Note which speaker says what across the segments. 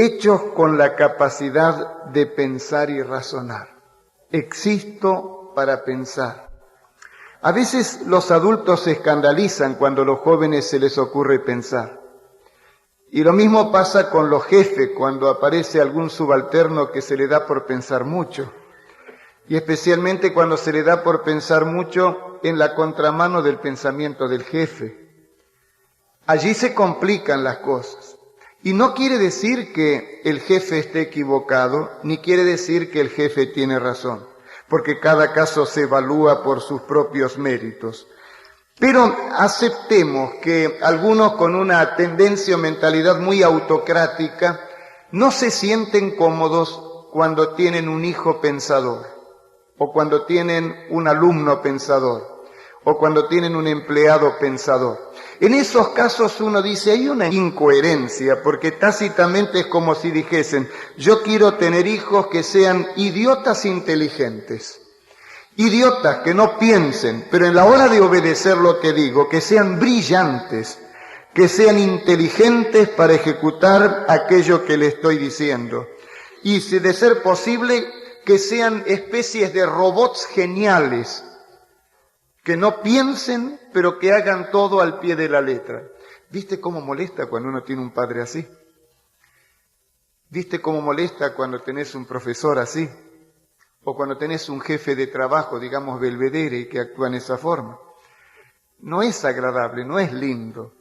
Speaker 1: hechos con la capacidad de pensar y razonar. Existo para pensar. A veces los adultos se escandalizan cuando a los jóvenes se les ocurre pensar. Y lo mismo pasa con los jefes cuando aparece algún subalterno que se le da por pensar mucho. Y especialmente cuando se le da por pensar mucho en la contramano del pensamiento del jefe. Allí se complican las cosas. Y no quiere decir que el jefe esté equivocado, ni quiere decir que el jefe tiene razón, porque cada caso se evalúa por sus propios méritos. Pero aceptemos que algunos con una tendencia o mentalidad muy autocrática no se sienten cómodos cuando tienen un hijo pensador, o cuando tienen un alumno pensador, o cuando tienen un empleado pensador. En esos casos uno dice, hay una incoherencia, porque tácitamente es como si dijesen, yo quiero tener hijos que sean idiotas inteligentes. Idiotas que no piensen, pero en la hora de obedecer lo que digo, que sean brillantes, que sean inteligentes para ejecutar aquello que le estoy diciendo. Y si de ser posible, que sean especies de robots geniales, que no piensen, pero que hagan todo al pie de la letra. ¿Viste cómo molesta cuando uno tiene un padre así? ¿Viste cómo molesta cuando tenés un profesor así? O cuando tenés un jefe de trabajo, digamos, belvedere, y que actúa en esa forma. No es agradable, no es lindo,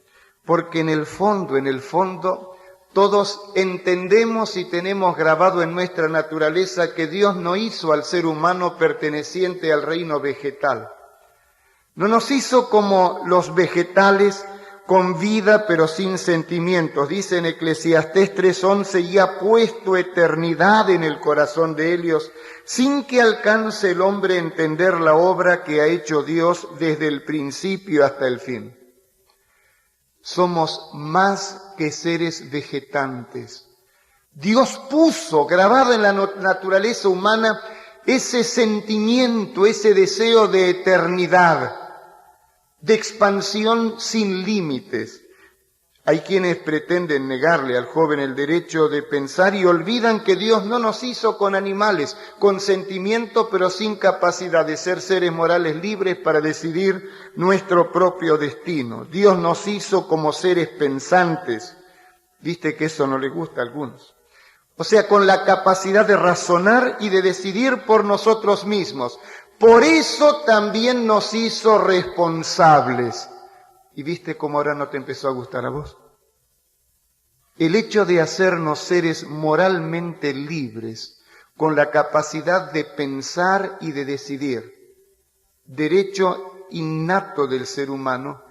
Speaker 1: porque en el fondo, todos entendemos y tenemos grabado en nuestra naturaleza que Dios no hizo al ser humano perteneciente al reino vegetal. No nos hizo como los vegetales, con vida pero sin sentimientos. Dice en Eclesiastés 3:11, y ha puesto eternidad en el corazón de ellos, sin que alcance el hombre a entender la obra que ha hecho Dios desde el principio hasta el fin. Somos más que seres vegetantes. Dios puso grabado en la naturaleza humana ese sentimiento, ese deseo de eternidad, de expansión sin límites. Hay quienes pretenden negarle al joven el derecho de pensar y olvidan que Dios no nos hizo con animales, con sentimiento pero sin capacidad de ser seres morales libres para decidir nuestro propio destino. Dios nos hizo como seres pensantes. Viste que eso no le gusta a algunos. O sea, con la capacidad de razonar y de decidir por nosotros mismos. Por eso también nos hizo responsables. ¿Y viste cómo ahora no te empezó a gustar a vos? El hecho de hacernos seres moralmente libres, con la capacidad de pensar y de decidir, derecho innato del ser humano,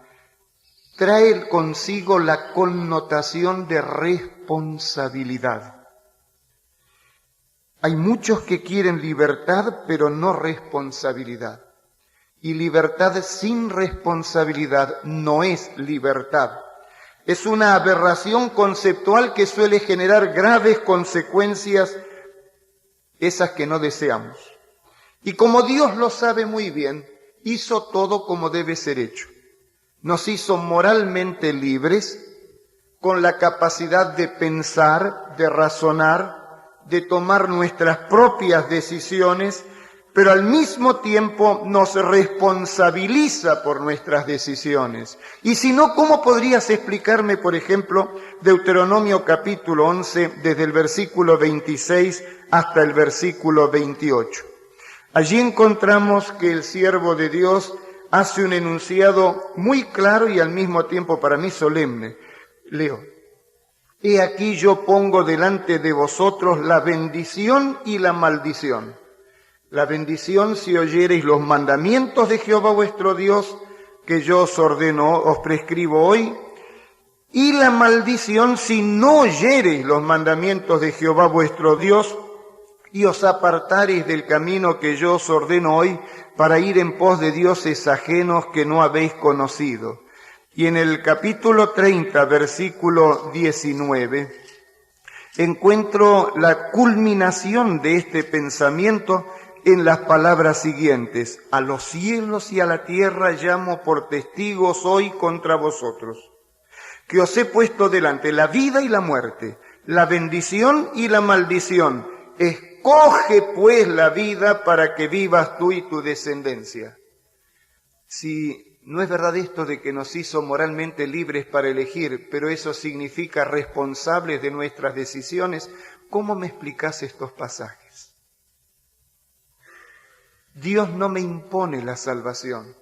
Speaker 1: trae consigo la connotación de responsabilidad. Hay muchos que quieren libertad, pero no responsabilidad. Y libertad sin responsabilidad no es libertad. Es una aberración conceptual que suele generar graves consecuencias, esas que no deseamos. Y como Dios lo sabe muy bien, hizo todo como debe ser hecho. Nos hizo moralmente libres, con la capacidad de pensar, de razonar, de tomar nuestras propias decisiones, pero al mismo tiempo nos responsabiliza por nuestras decisiones. Y si no, ¿cómo podrías explicarme, por ejemplo, Deuteronomio capítulo 11, desde el versículo 26 hasta el versículo 28? Allí encontramos que el siervo de Dios hace un enunciado muy claro y al mismo tiempo para mí solemne. Leo. He aquí yo pongo delante de vosotros la bendición y la maldición. La bendición si oyereis los mandamientos de Jehová vuestro Dios, que yo os ordeno, os prescribo hoy, y la maldición si no oyereis los mandamientos de Jehová vuestro Dios, y os apartareis del camino que yo os ordeno hoy, para ir en pos de dioses ajenos que no habéis conocido. Y en el capítulo 30, versículo 19, encuentro la culminación de este pensamiento en las palabras siguientes: a los cielos y a la tierra llamo por testigos hoy contra vosotros, que os he puesto delante la vida y la muerte, la bendición y la maldición. Escoge pues la vida para que vivas tú y tu descendencia. Si no es verdad esto de que nos hizo moralmente libres para elegir, pero eso significa responsables de nuestras decisiones, ¿cómo me explicás estos pasajes? Dios no me impone la salvación.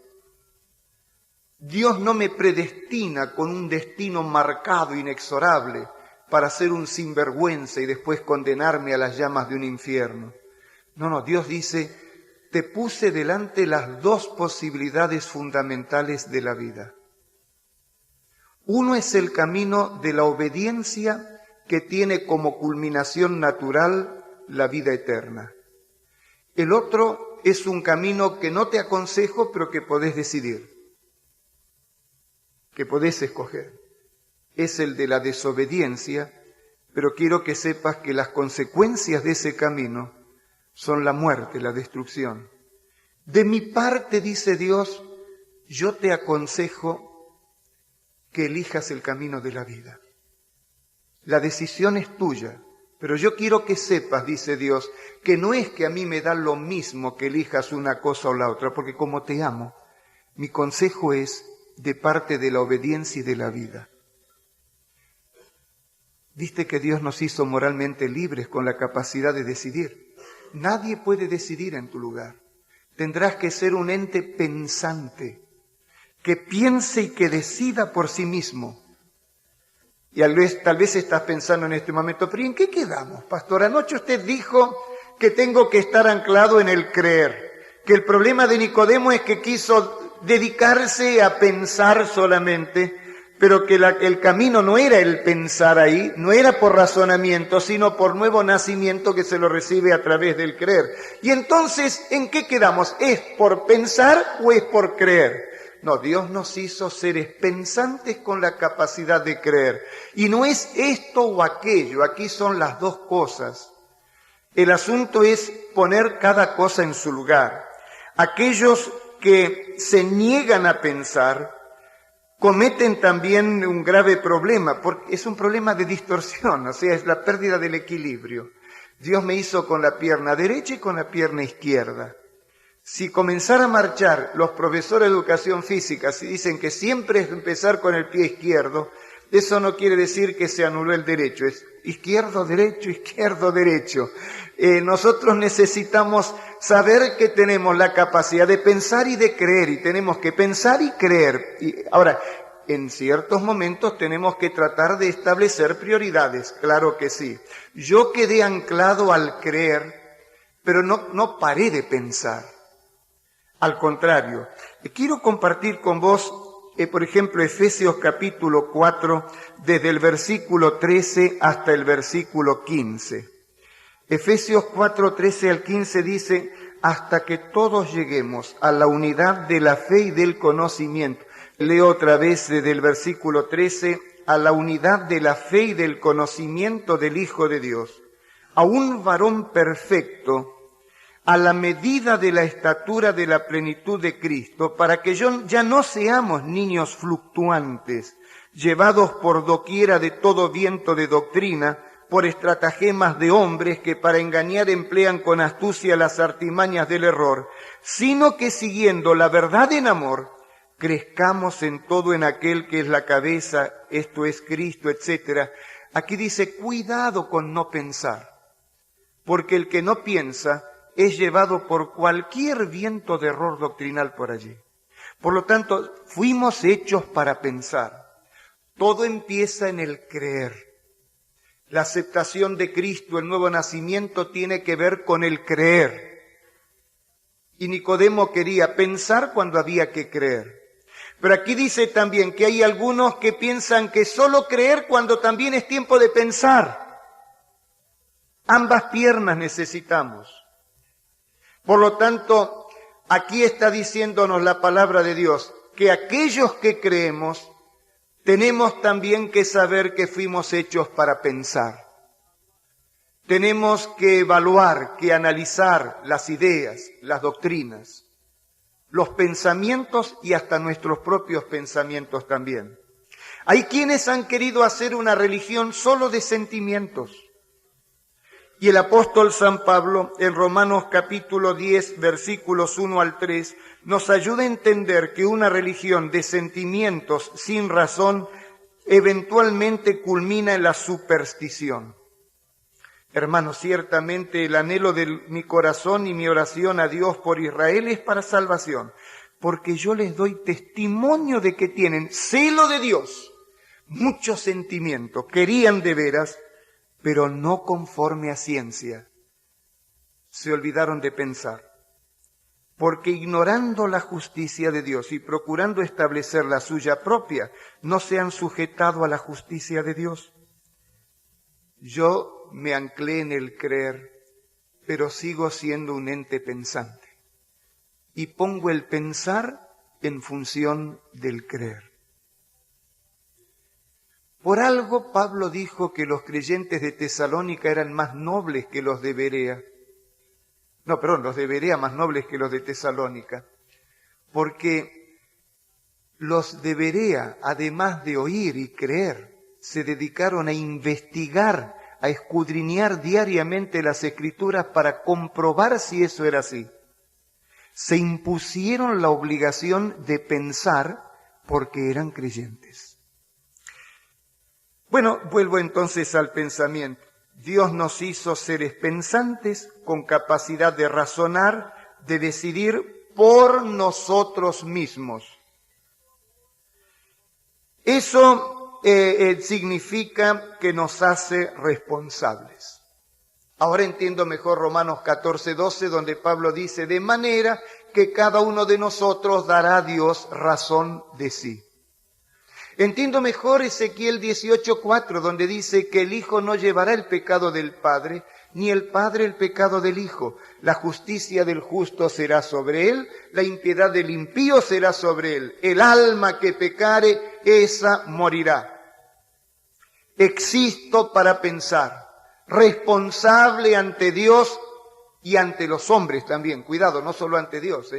Speaker 1: Dios no me predestina con un destino marcado, inexorable, para ser un sinvergüenza y después condenarme a las llamas de un infierno. No, Dios dice, te puse delante las dos posibilidades fundamentales de la vida. Uno es el camino de la obediencia que tiene como culminación natural la vida eterna. El otro es un camino que no te aconsejo, pero que podés decidir, que podés escoger. Es el de la desobediencia, pero quiero que sepas que las consecuencias de ese camino son la muerte, la destrucción. De mi parte, dice Dios, yo te aconsejo que elijas el camino de la vida. La decisión es tuya, pero yo quiero que sepas, dice Dios, que no es que a mí me da lo mismo que elijas una cosa o la otra, porque como te amo, mi consejo es de parte de la obediencia y de la vida. Viste que Dios nos hizo moralmente libres con la capacidad de decidir. Nadie puede decidir en tu lugar. Tendrás que ser un ente pensante, que piense y que decida por sí mismo. Y tal vez estás pensando en este momento, pero ¿y en qué quedamos, pastor? Anoche usted dijo que tengo que estar anclado en el creer, que el problema de Nicodemo es que quiso dedicarse a pensar solamente, pero que el camino no era el pensar ahí, no era por razonamiento, sino por nuevo nacimiento que se lo recibe a través del creer. Y entonces, ¿en qué quedamos? ¿Es por pensar o es por creer? No, Dios nos hizo seres pensantes con la capacidad de creer. Y no es esto o aquello, aquí son las dos cosas. El asunto es poner cada cosa en su lugar. Aquellos que se niegan a pensar cometen también un grave problema, porque es un problema de distorsión, o sea, es la pérdida del equilibrio. Dios me hizo con la pierna derecha y con la pierna izquierda. Si comenzara a marchar los profesores de educación física, si dicen que siempre es empezar con el pie izquierdo, eso no quiere decir que se anuló el derecho, es izquierdo, derecho, izquierdo, derecho. Nosotros necesitamos saber que tenemos la capacidad de pensar y de creer, y tenemos que pensar y creer. Ahora, en ciertos momentos tenemos que tratar de establecer prioridades, claro que sí. Yo quedé anclado al creer, pero no paré de pensar. Al contrario, quiero compartir con vos, por ejemplo, Efesios capítulo 4, desde el versículo 13 hasta el versículo 15. Efesios 4, 13 al 15 dice, hasta que todos lleguemos a la unidad de la fe y del conocimiento. Leo otra vez desde el versículo 13, a la unidad de la fe y del conocimiento del Hijo de Dios, a un varón perfecto, a la medida de la estatura de la plenitud de Cristo, para que ya no seamos niños fluctuantes, llevados por doquiera de todo viento de doctrina, por estratagemas de hombres que para engañar emplean con astucia las artimañas del error, sino que siguiendo la verdad en amor, crezcamos en todo en aquel que es la cabeza, esto es Cristo, etc. Aquí dice, cuidado con no pensar, porque el que no piensa es llevado por cualquier viento de error doctrinal por allí. Por lo tanto, fuimos hechos para pensar. Todo empieza en el creer. La aceptación de Cristo, el nuevo nacimiento, tiene que ver con el creer. Y Nicodemo quería pensar cuando había que creer. Pero aquí dice también que hay algunos que piensan que solo creer cuando también es tiempo de pensar. Ambas piernas necesitamos. Por lo tanto, aquí está diciéndonos la palabra de Dios, que aquellos que creemos, tenemos también que saber que fuimos hechos para pensar. Tenemos que evaluar, que analizar las ideas, las doctrinas, los pensamientos y hasta nuestros propios pensamientos también. Hay quienes han querido hacer una religión solo de sentimientos. Y el apóstol San Pablo, en Romanos capítulo 10, versículos 1 al 3, nos ayuda a entender que una religión de sentimientos sin razón eventualmente culmina en la superstición. Hermanos, ciertamente el anhelo de mi corazón y mi oración a Dios por Israel es para salvación, porque yo les doy testimonio de que tienen celo de Dios, mucho sentimiento, querían de veras, pero no conforme a ciencia. Se olvidaron de pensar, porque ignorando la justicia de Dios y procurando establecer la suya propia, no se han sujetado a la justicia de Dios. Yo me anclé en el creer, pero sigo siendo un ente pensante. Y pongo el pensar en función del creer. Por algo Pablo dijo que los creyentes de Tesalónica eran más nobles que los de Berea. Los de Berea más nobles que los de Tesalónica. Porque los de Berea, además de oír y creer, se dedicaron a investigar, a escudriñar diariamente las Escrituras para comprobar si eso era así. Se impusieron la obligación de pensar porque eran creyentes. Bueno, vuelvo entonces al pensamiento. Dios nos hizo seres pensantes con capacidad de razonar, de decidir por nosotros mismos. Eso significa que nos hace responsables. Ahora entiendo mejor Romanos 14:12, donde Pablo dice, de manera que cada uno de nosotros dará a Dios razón de sí. Entiendo mejor Ezequiel 18:4, donde dice que el Hijo no llevará el pecado del Padre, ni el Padre el pecado del Hijo. La justicia del justo será sobre él, la impiedad del impío será sobre él. El alma que pecare, esa morirá. Existo para pensar, responsable ante Dios y ante los hombres también. Cuidado, no solo ante Dios,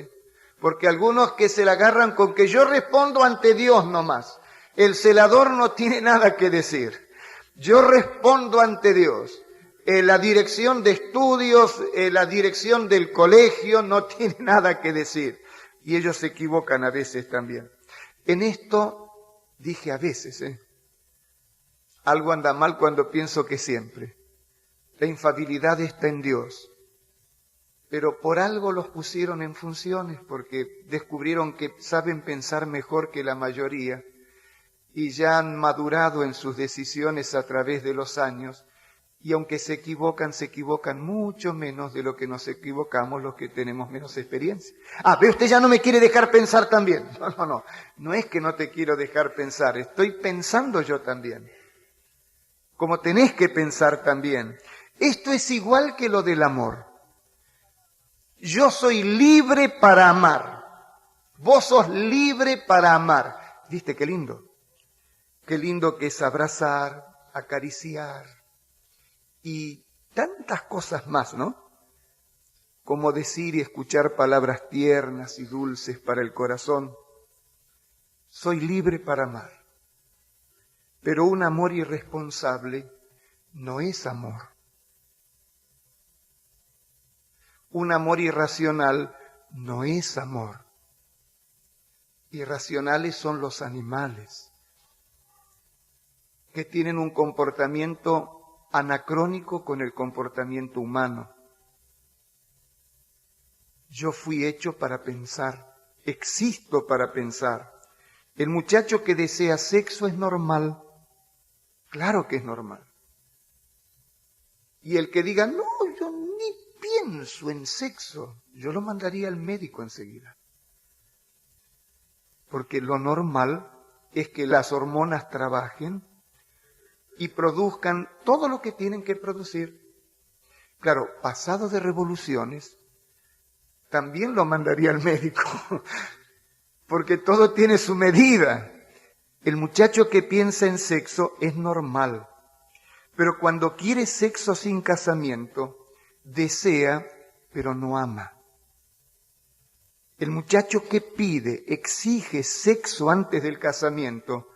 Speaker 1: porque algunos que se la agarran con que yo respondo ante Dios nomás. El celador no tiene nada que decir. Yo respondo ante Dios. La dirección de estudios, la dirección del colegio no tiene nada que decir. Y ellos se equivocan a veces también. En esto dije a veces, algo anda mal cuando pienso que siempre. La infalibilidad está en Dios. Pero por algo los pusieron en funciones, porque descubrieron que saben pensar mejor que la mayoría. Y ya han madurado en sus decisiones a través de los años, y aunque se equivocan mucho menos de lo que nos equivocamos los que tenemos menos experiencia. Ve, usted ya no me quiere dejar pensar también. No es que no te quiero dejar pensar, estoy pensando yo también. Como tenés que pensar también. Esto es igual que lo del amor. Yo soy libre para amar. Vos sos libre para amar. ¿Viste qué lindo? Qué lindo que es abrazar, acariciar y tantas cosas más, ¿no? Como decir y escuchar palabras tiernas y dulces para el corazón. Soy libre para amar, pero un amor irresponsable no es amor. Un amor irracional no es amor. Irracionales son los animales, que tienen un comportamiento anacrónico con el comportamiento humano. Yo fui hecho para pensar, existo para pensar. El muchacho que desea sexo es normal, claro que es normal. Y el que diga, no, yo ni pienso en sexo, yo lo mandaría al médico enseguida. Porque lo normal es que las hormonas trabajen y produzcan todo lo que tienen que producir. Claro, pasado de revoluciones, también lo mandaría al médico, porque todo tiene su medida. El muchacho que piensa en sexo es normal, pero cuando quiere sexo sin casamiento, desea, pero no ama. El muchacho que pide, exige sexo antes del casamiento,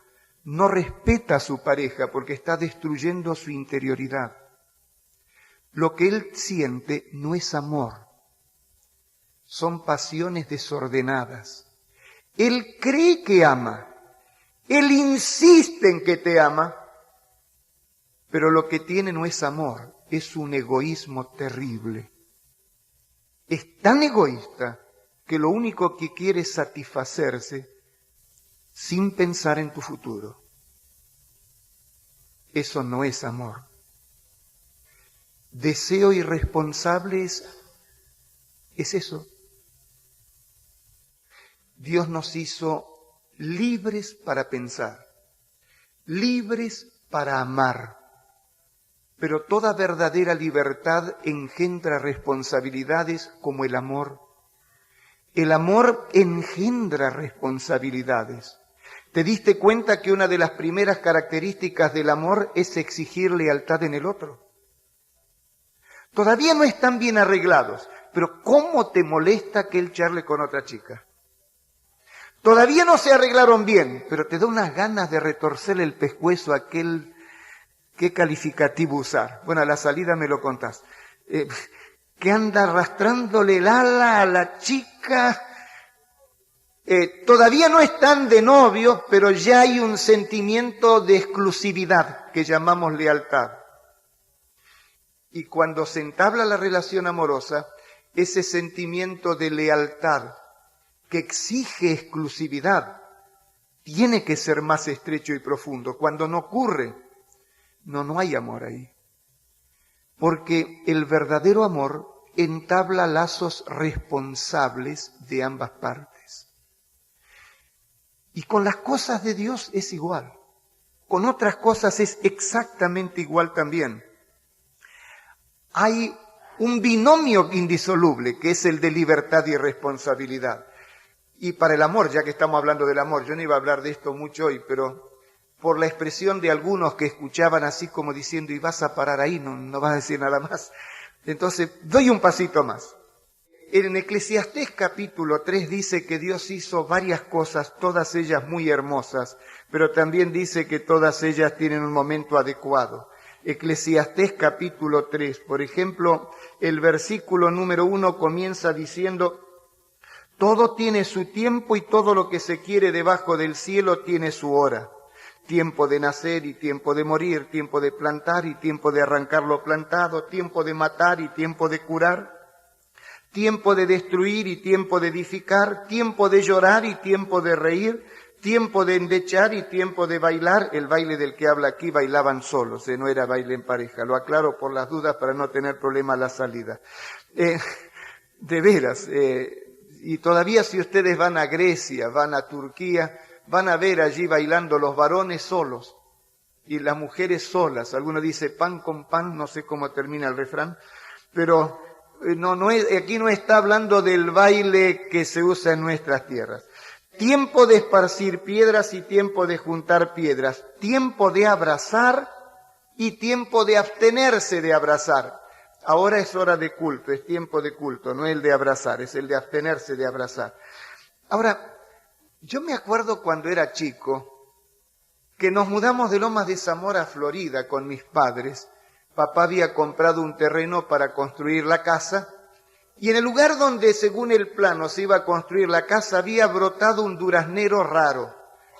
Speaker 1: no respeta a su pareja porque está destruyendo su interioridad. Lo que él siente no es amor, son pasiones desordenadas. Él cree que ama, él insiste en que te ama, pero lo que tiene no es amor, es un egoísmo terrible. Es tan egoísta que lo único que quiere es satisfacerse sin pensar en tu futuro. Eso no es amor. Deseo irresponsable es eso. Dios nos hizo libres para pensar, libres para amar, pero toda verdadera libertad engendra responsabilidades como el amor. El amor engendra responsabilidades. ¿Te diste cuenta que una de las primeras características del amor es exigir lealtad en el otro? Todavía no están bien arreglados, pero ¿cómo te molesta que él charle con otra chica? Todavía no se arreglaron bien, pero te da unas ganas de retorcerle el pescuezo a aquel, ¿qué calificativo usar? Bueno, a la salida me lo contás. Que anda arrastrándole el ala a la chica. Todavía no están de novios, pero ya hay un sentimiento de exclusividad que llamamos lealtad. Y cuando se entabla la relación amorosa, ese sentimiento de lealtad que exige exclusividad tiene que ser más estrecho y profundo. Cuando no ocurre, no hay amor ahí. Porque el verdadero amor entabla lazos responsables de ambas partes. Y con las cosas de Dios es igual. Con otras cosas es exactamente igual también. Hay un binomio indisoluble que es el de libertad y responsabilidad. Y para el amor, ya que estamos hablando del amor, yo no iba a hablar de esto mucho hoy, pero por la expresión de algunos que escuchaban así como diciendo, y vas a parar ahí, no vas a decir nada más. Entonces, doy un pasito más. En Eclesiastés capítulo 3 dice que Dios hizo varias cosas, todas ellas muy hermosas, pero también dice que todas ellas tienen un momento adecuado. Eclesiastés capítulo 3, por ejemplo, el versículo número 1 comienza diciendo, todo tiene su tiempo y todo lo que se quiere debajo del cielo tiene su hora. Tiempo de nacer y tiempo de morir, tiempo de plantar y tiempo de arrancar lo plantado, tiempo de matar y tiempo de curar, tiempo de destruir y tiempo de edificar, tiempo de llorar y tiempo de reír, tiempo de endechar y tiempo de bailar. El baile del que habla aquí bailaban solos, no era baile en pareja. Lo aclaro por las dudas para no tener problema a la salida. De veras, y todavía si ustedes van a Grecia, van a Turquía, van a ver allí bailando los varones solos y las mujeres solas. Alguno dice pan con pan, no sé cómo termina el refrán, pero aquí no está hablando del baile que se usa en nuestras tierras. Tiempo de esparcir piedras y tiempo de juntar piedras, tiempo de abrazar y tiempo de abstenerse de abrazar. Ahora es hora de culto, es tiempo de culto, no el de abrazar, es el de abstenerse de abrazar. Ahora, yo me acuerdo cuando era chico, que nos mudamos de Lomas de Zamora a Florida con mis padres. Papá había comprado un terreno para construir la casa, y en el lugar donde, según el plano, se iba a construir la casa, había brotado un duraznero raro.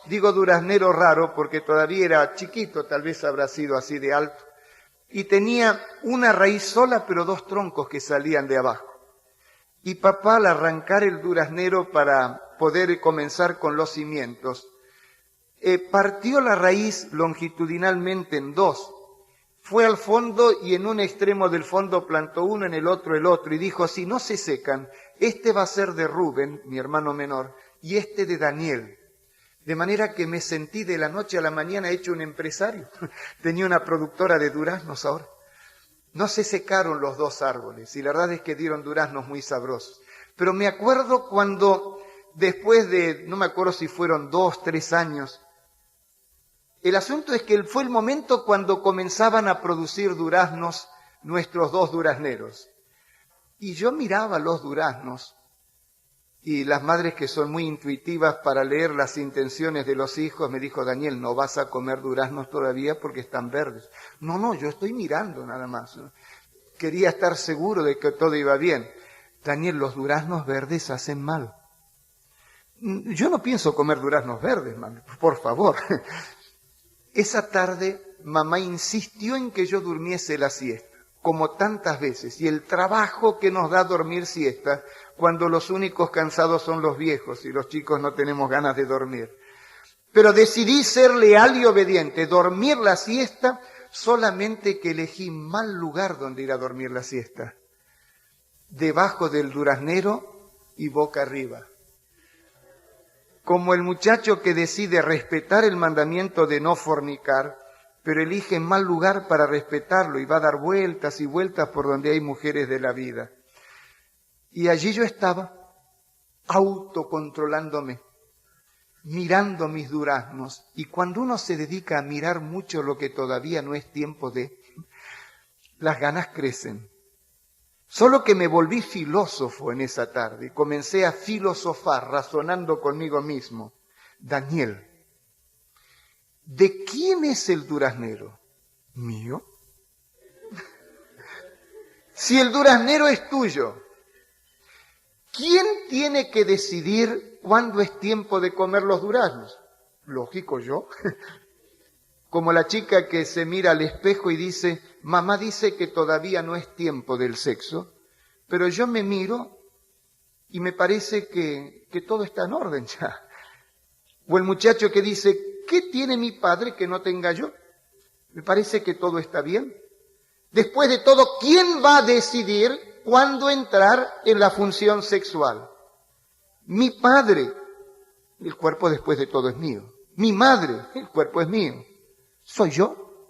Speaker 1: Digo duraznero raro porque todavía era chiquito, tal vez habrá sido así de alto. Y tenía una raíz sola, pero dos troncos que salían de abajo. Y papá, al arrancar el duraznero para poder comenzar con los cimientos, partió la raíz longitudinalmente en dos. Fue al fondo y en un extremo del fondo plantó uno, en el otro, y dijo, si no se secan, este va a ser de Rubén, mi hermano menor, y este de Daniel. De manera que me sentí de la noche a la mañana hecho un empresario. Tenía una productora de duraznos ahora. No se secaron los dos árboles y la verdad es que dieron duraznos muy sabrosos. Pero me acuerdo cuando, después de, no me acuerdo si fueron 2, 3 años, el asunto es que fue el momento cuando comenzaban a producir duraznos nuestros dos durazneros. Y yo miraba los duraznos Y las madres que son muy intuitivas para leer las intenciones de los hijos, me dijo, Daniel, no vas a comer duraznos todavía porque están verdes. No, yo estoy mirando nada más. Quería estar seguro de que todo iba bien. Daniel, los duraznos verdes hacen mal. Yo no pienso comer duraznos verdes, mami, por favor. Esa tarde, mamá insistió en que yo durmiese la siesta, como tantas veces, y el trabajo que nos da dormir siesta, cuando los únicos cansados son los viejos y los chicos no tenemos ganas de dormir. Pero decidí ser leal y obediente, dormir la siesta, solamente que elegí mal lugar donde ir a dormir la siesta. Debajo del duraznero y boca arriba. Como el muchacho que decide respetar el mandamiento de no fornicar, pero elige mal lugar para respetarlo y va a dar vueltas y vueltas por donde hay mujeres de la vida. Y allí yo estaba, autocontrolándome, mirando mis duraznos. Y cuando uno se dedica a mirar mucho lo que todavía no es tiempo de, las ganas crecen. Solo que me volví filósofo en esa tarde, comencé a filosofar, razonando conmigo mismo. Daniel, ¿de quién es el duraznero? ¿Mío? Si el duraznero es tuyo, ¿quién tiene que decidir cuándo es tiempo de comer los duraznos? Lógico, yo. Como la chica que se mira al espejo y dice, mamá dice que todavía no es tiempo del sexo, pero yo me miro y me parece que todo está en orden ya. O el muchacho que dice, ¿qué tiene mi padre que no tenga yo? Me parece que todo está bien. Después de todo, ¿quién va a decidir cuándo entrar en la función sexual? Mi padre. El cuerpo después de todo es mío. Mi madre. El cuerpo es mío. ¿Soy yo?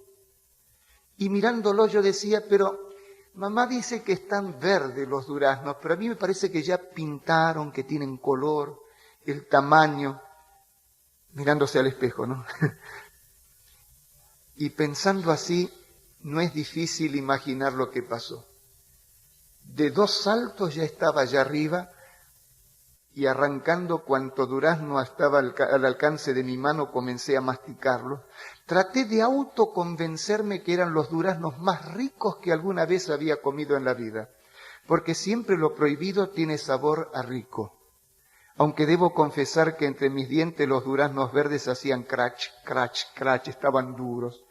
Speaker 1: Y mirándolo yo decía, pero mamá dice que están verdes los duraznos, pero a mí me parece que ya pintaron, que tienen color, el tamaño, mirándose al espejo, ¿no? Y pensando así, no es difícil imaginar lo que pasó. De 2 saltos ya estaba allá arriba y arrancando cuanto durazno estaba al alcance de mi mano, comencé a masticarlo. Traté de autoconvencerme que eran los duraznos más ricos que alguna vez había comido en la vida, porque siempre lo prohibido tiene sabor a rico. Aunque debo confesar que entre mis dientes los duraznos verdes hacían crach, crach, crach, estaban duros.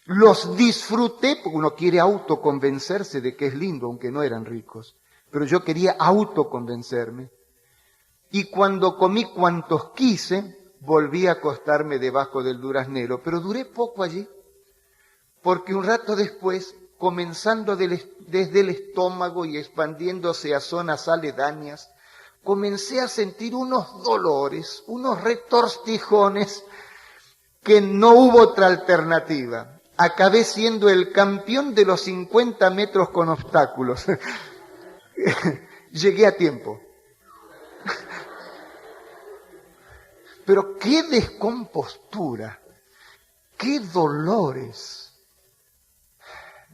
Speaker 1: Los disfruté porque uno quiere autoconvencerse de que es lindo, aunque no eran ricos. Pero yo quería autoconvencerme. Y cuando comí cuantos quise, volví a acostarme debajo del duraznero, pero duré poco allí, porque un rato después, comenzando desde el estómago y expandiéndose a zonas aledañas, comencé a sentir unos dolores, unos retortijones, que no hubo otra alternativa. Acabé siendo el campeón de los 50 metros con obstáculos. Llegué a tiempo. Pero qué descompostura, qué dolores.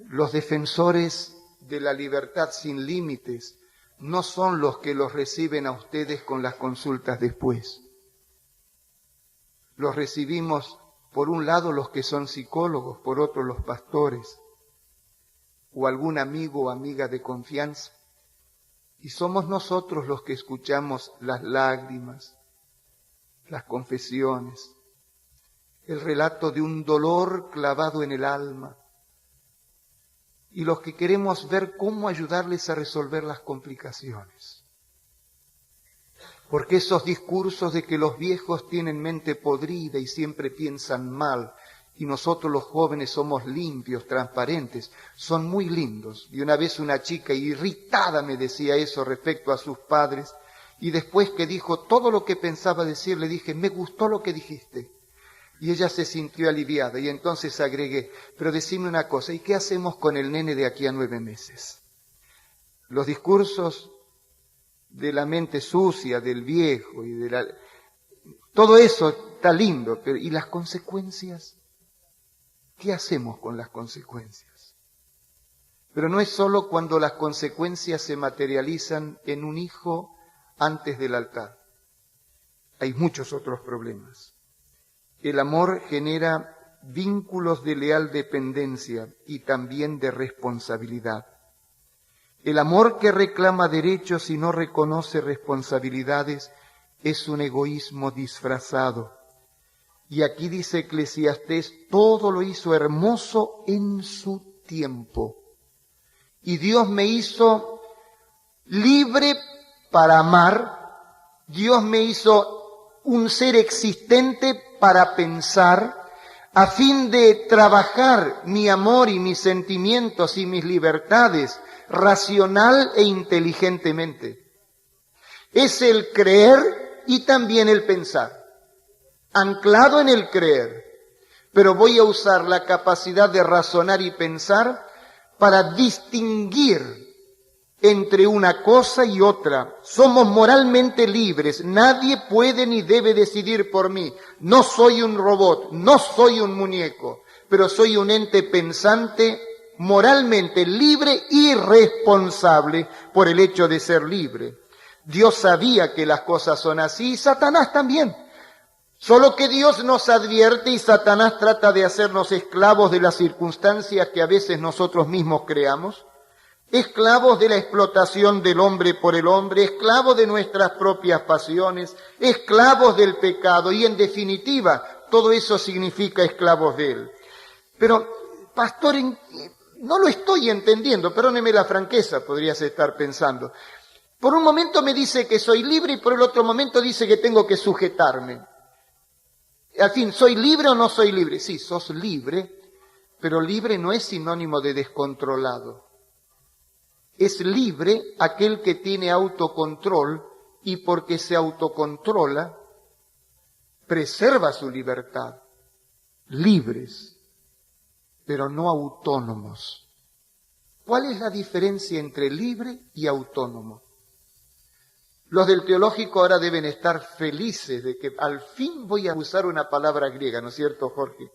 Speaker 1: Los defensores de la libertad sin límites no son los que los reciben a ustedes con las consultas después. Los recibimos, por un lado, los que son psicólogos, por otro, los pastores, o algún amigo o amiga de confianza. Y somos nosotros los que escuchamos las lágrimas, las confesiones, el relato de un dolor clavado en el alma, y los que queremos ver cómo ayudarles a resolver las complicaciones. Porque esos discursos de que los viejos tienen mente podrida y siempre piensan mal, y nosotros los jóvenes somos limpios, transparentes, son muy lindos. Y una vez una chica irritada me decía eso respecto a sus padres, y después que dijo todo lo que pensaba decir, le dije, me gustó lo que dijiste. Y ella se sintió aliviada, y entonces agregué, pero decime una cosa, ¿y qué hacemos con el nene de aquí a 9 meses? Los discursos de la mente sucia, del viejo, y todo eso está lindo, pero ¿y las consecuencias? ¿Qué hacemos con las consecuencias? Pero no es solo cuando las consecuencias se materializan en un hijo antes del altar. Hay muchos otros problemas. El amor genera vínculos de leal dependencia y también de responsabilidad. El amor que reclama derechos y no reconoce responsabilidades es un egoísmo disfrazado. Y aquí dice Eclesiastés, todo lo hizo hermoso en su tiempo. Y Dios me hizo libre para amar, Dios me hizo un ser existente para pensar, a fin de trabajar mi amor y mis sentimientos y mis libertades racional e inteligentemente. Es el creer y también el pensar, anclado en el creer, pero voy a usar la capacidad de razonar y pensar para distinguir entre una cosa y otra. Somos moralmente libres, nadie puede ni debe decidir por mí. No soy un robot, no soy un muñeco, pero soy un ente pensante, moralmente libre y responsable por el hecho de ser libre. Dios sabía que las cosas son así y Satanás también. Solo que Dios nos advierte y Satanás trata de hacernos esclavos de las circunstancias que a veces nosotros mismos creamos, esclavos de la explotación del hombre por el hombre, esclavos de nuestras propias pasiones, esclavos del pecado y en definitiva todo eso significa esclavos de él. Pero, pastor, no lo estoy entendiendo, perdóneme la franqueza, podrías estar pensando. Por un momento me dice que soy libre y por el otro momento dice que tengo que sujetarme. Al fin, ¿soy libre o no soy libre? Sí, sos libre, pero libre no es sinónimo de descontrolado. Es libre aquel que tiene autocontrol y porque se autocontrola, preserva su libertad. Libres, pero no autónomos. ¿Cuál es la diferencia entre libre y autónomo? Los del teológico ahora deben estar felices de que al fin voy a usar una palabra griega, ¿no es cierto, Jorge?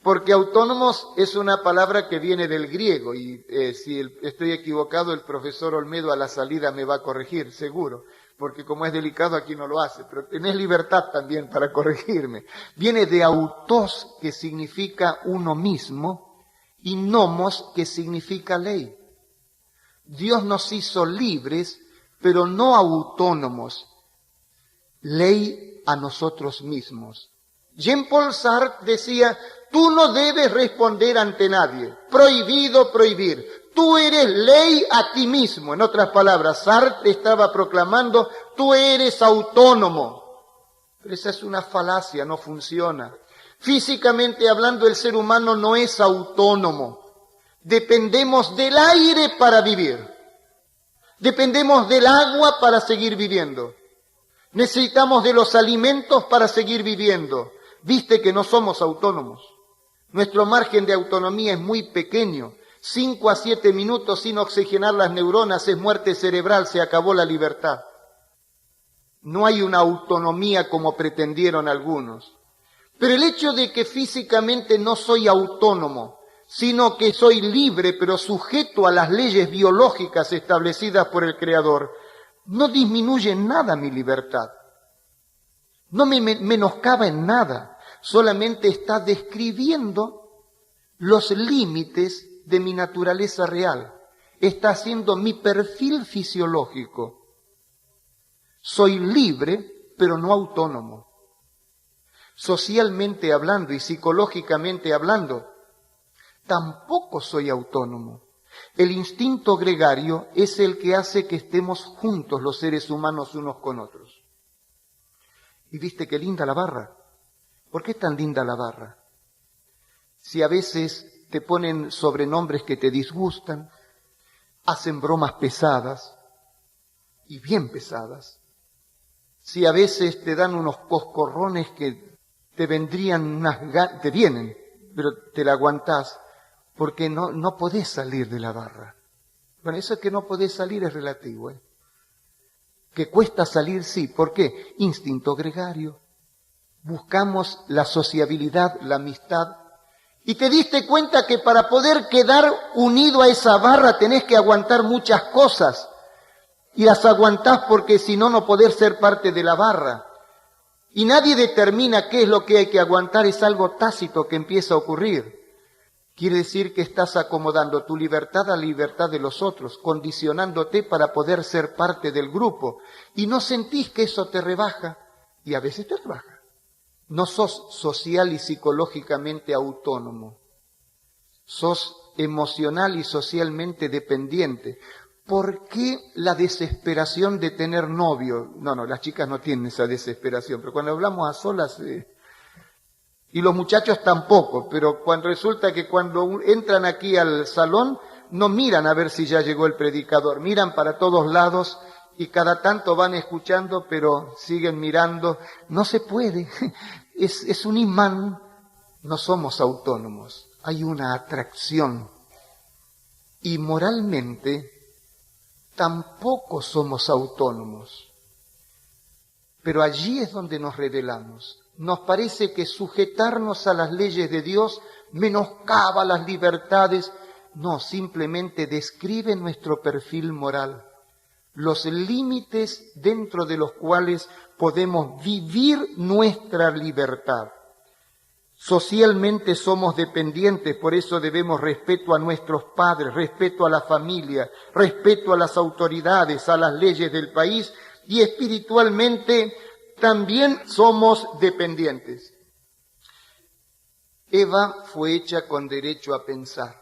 Speaker 1: Porque autónomos es una palabra que viene del griego y si estoy equivocado el profesor Olmedo a la salida me va a corregir, seguro, porque como es delicado aquí no lo hace, pero tenés libertad también para corregirme. Viene de autos, que significa uno mismo, y nomos, que significa ley. Dios nos hizo libres, pero no autónomos, ley a nosotros mismos. Jean-Paul Sartre decía, tú no debes responder ante nadie, prohibido prohibir, tú eres ley a ti mismo. En otras palabras, Sartre estaba proclamando, tú eres autónomo. Pero esa es una falacia, no funciona. Físicamente hablando, el ser humano no es autónomo. Dependemos del aire para vivir. Dependemos del agua para seguir viviendo. Necesitamos de los alimentos para seguir viviendo. Viste que no somos autónomos. Nuestro margen de autonomía es muy pequeño. 5 a 7 minutos sin oxigenar las neuronas es muerte cerebral, se acabó la libertad. No hay una autonomía como pretendieron algunos. Pero el hecho de que físicamente no soy autónomo, sino que soy libre pero sujeto a las leyes biológicas establecidas por el Creador, no disminuye en nada mi libertad. No me menoscaba en nada, solamente está describiendo los límites de mi naturaleza real. Está haciendo mi perfil fisiológico. Soy libre, pero no autónomo. Socialmente hablando y psicológicamente hablando, tampoco soy autónomo. El instinto gregario es el que hace que estemos juntos los seres humanos unos con otros. Y viste qué linda la barra. ¿Por qué es tan linda la barra? Si a veces te ponen sobrenombres que te disgustan, hacen bromas pesadas, y bien pesadas. Si a veces te dan unos coscorrones que te vendrían te vienen, pero te la aguantás, porque no podés salir de la barra. Bueno, eso es que no podés salir es relativo, ¿eh? Que cuesta salir, sí. ¿Por qué? Instinto gregario. Buscamos la sociabilidad, la amistad. Y te diste cuenta que para poder quedar unido a esa barra tenés que aguantar muchas cosas. y las aguantás porque si no, no podés ser parte de la barra. Y nadie determina qué es lo que hay que aguantar, es algo tácito que empieza a ocurrir. Quiere decir que estás acomodando tu libertad a la libertad de los otros, condicionándote para poder ser parte del grupo. Y no sentís que eso te rebaja, y a veces te rebaja. No sos social y psicológicamente autónomo. Sos emocional y socialmente dependiente. ¿Por qué la desesperación de tener novio? No, las chicas no tienen esa desesperación, pero cuando hablamos a solas, y los muchachos tampoco, pero cuando resulta que cuando entran aquí al salón, no miran a ver si ya llegó el predicador, miran para todos lados y cada tanto van escuchando, pero siguen mirando. No se puede, es un imán, no somos autónomos, hay una atracción. Y moralmente tampoco somos autónomos. Pero allí es donde nos rebelamos. Nos parece que sujetarnos a las leyes de Dios menoscaba las libertades. No, simplemente describe nuestro perfil moral, los límites dentro de los cuales podemos vivir nuestra libertad. Socialmente somos dependientes, por eso debemos respeto a nuestros padres, respeto a la familia, respeto a las autoridades, a las leyes del país, y espiritualmente también somos dependientes. Eva fue hecha con derecho a pensar,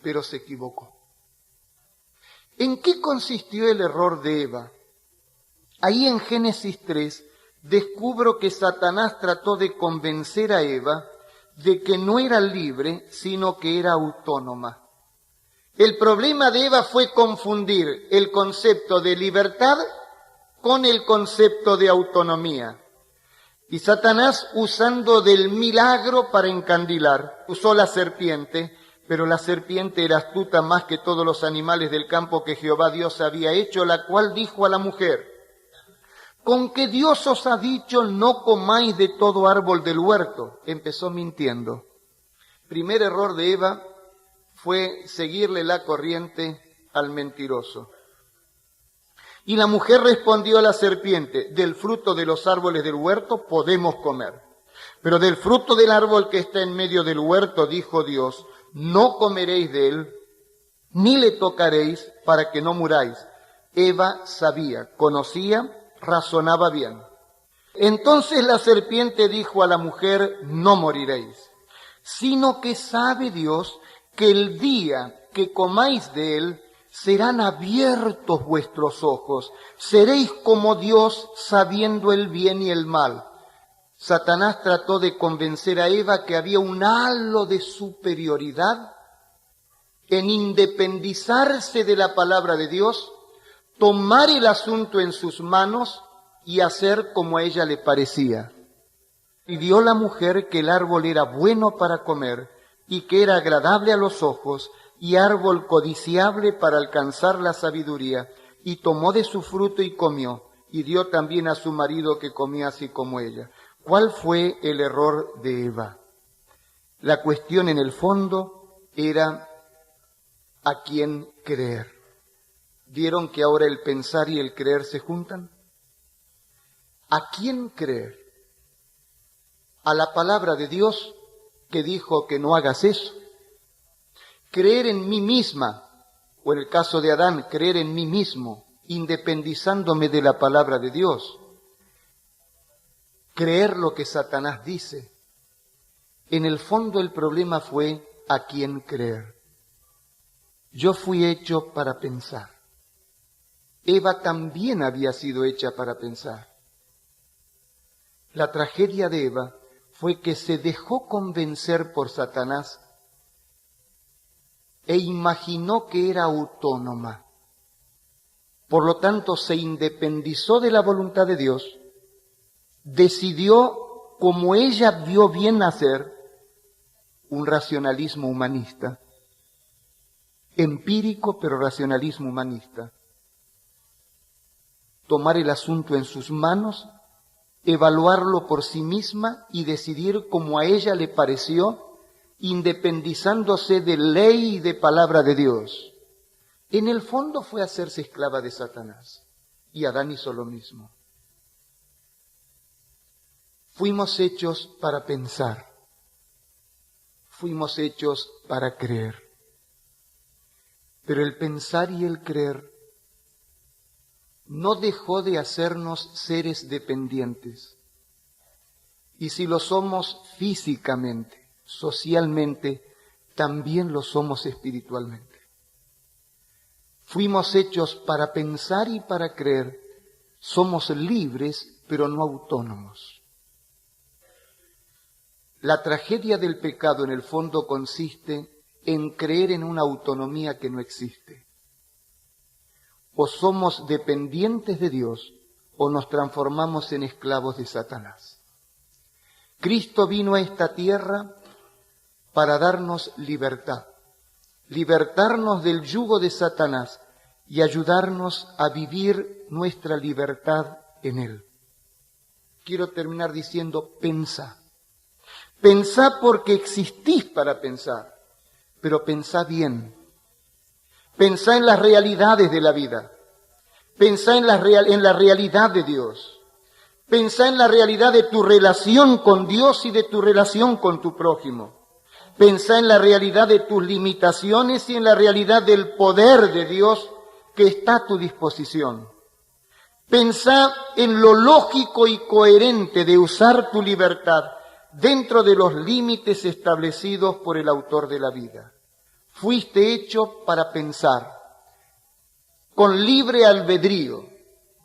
Speaker 1: pero se equivocó. ¿En qué consistió el error de Eva? Ahí en Génesis 3 descubro que Satanás trató de convencer a Eva de que no era libre, sino que era autónoma. El problema de Eva fue confundir el concepto de libertad con el concepto de autonomía. Y Satanás, usando del milagro para encandilar, usó la serpiente, pero la serpiente era astuta más que todos los animales del campo que Jehová Dios había hecho, la cual dijo a la mujer: con que Dios os ha dicho, no comáis de todo árbol del huerto. Empezó mintiendo. Primer error de Eva fue seguirle la corriente al mentiroso. Y la mujer respondió a la serpiente: del fruto de los árboles del huerto podemos comer, pero del fruto del árbol que está en medio del huerto, dijo Dios, no comeréis de él, ni le tocaréis, para que no muráis. Eva sabía, conocía, razonaba bien. Entonces la serpiente dijo a la mujer: no moriréis, sino que sabe Dios que el día que comáis de él, serán abiertos vuestros ojos, seréis como Dios, sabiendo el bien y el mal. Satanás trató de convencer a Eva que había un halo de superioridad en independizarse de la palabra de Dios, tomar el asunto en sus manos y hacer como a ella le parecía. Y vio la mujer que el árbol era bueno para comer y que era agradable a los ojos y árbol codiciable para alcanzar la sabiduría, y tomó de su fruto y comió, y dio también a su marido que comía así como ella. ¿Cuál fue el error de Eva? La cuestión en el fondo era a quién creer. ¿Vieron que ahora el pensar y el creer se juntan? ¿A quién creer? ¿A la palabra de Dios que dijo que no hagas eso? Creer en mí misma, o en el caso de Adán, creer en mí mismo, independizándome de la palabra de Dios. Creer lo que Satanás dice. En el fondo el problema fue a quién creer. Yo fui hecho para pensar. Eva también había sido hecha para pensar. La tragedia de Eva fue que se dejó convencer por Satanás e imaginó que era autónoma. Por lo tanto, se independizó de la voluntad de Dios, decidió, como ella vio bien hacer, un racionalismo humanista, empírico pero racionalismo humanista. Tomar el asunto en sus manos, evaluarlo por sí misma y decidir como a ella le pareció, independizándose de ley y de palabra de Dios. en el fondo fue hacerse esclava de Satanás. Y Adán hizo lo mismo. Fuimos hechos para pensar. Fuimos hechos para creer. Pero el pensar y el creer no dejó de hacernos seres dependientes. Y si lo somos físicamente, socialmente, también lo somos espiritualmente. Fuimos hechos para pensar y para creer. Somos libres, pero no autónomos. La tragedia del pecado en el fondo consiste en creer en una autonomía que no existe. O somos dependientes de Dios o nos transformamos en esclavos de Satanás. Cristo vino a esta tierra para darnos libertad, libertarnos del yugo de Satanás y ayudarnos a vivir nuestra libertad en Él. Quiero terminar diciendo, pensá. Pensá porque existís para pensar, pero pensá bien. Pensá en las realidades de la vida. Pensá en la realidad de Dios. Pensá en la realidad de tu relación con Dios y de tu relación con tu prójimo. Pensá en la realidad de tus limitaciones y en la realidad del poder de Dios que está a tu disposición. Pensá en lo lógico y coherente de usar tu libertad dentro de los límites establecidos por el autor de la vida. Fuiste hecho para pensar, con libre albedrío,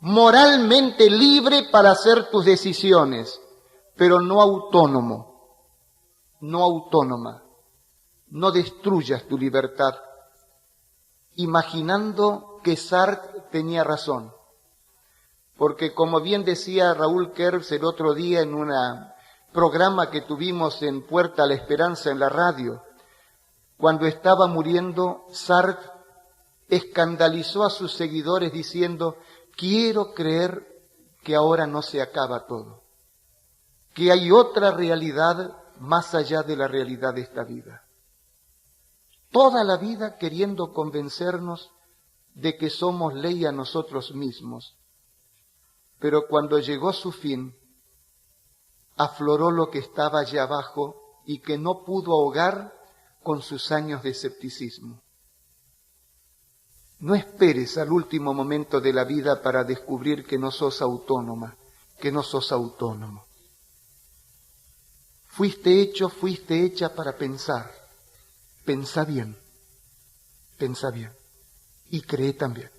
Speaker 1: moralmente libre para hacer tus decisiones, pero no autónomo, no autónoma. No destruyas tu libertad, imaginando que Sartre tenía razón. Porque como bien decía Raúl Kerbs el otro día en un programa que tuvimos en Puerta a la Esperanza en la radio, cuando estaba muriendo, Sartre escandalizó a sus seguidores diciendo, quiero creer que ahora no se acaba todo, que hay otra realidad más allá de la realidad de esta vida. Toda la vida queriendo convencernos de que somos ley a nosotros mismos, pero cuando llegó su fin, afloró lo que estaba allá abajo y que no pudo ahogar con sus años de escepticismo. No esperes al último momento de la vida para descubrir que no sos autónoma, que no sos autónomo. Fuiste hecha para pensar. Pensá bien y cree también.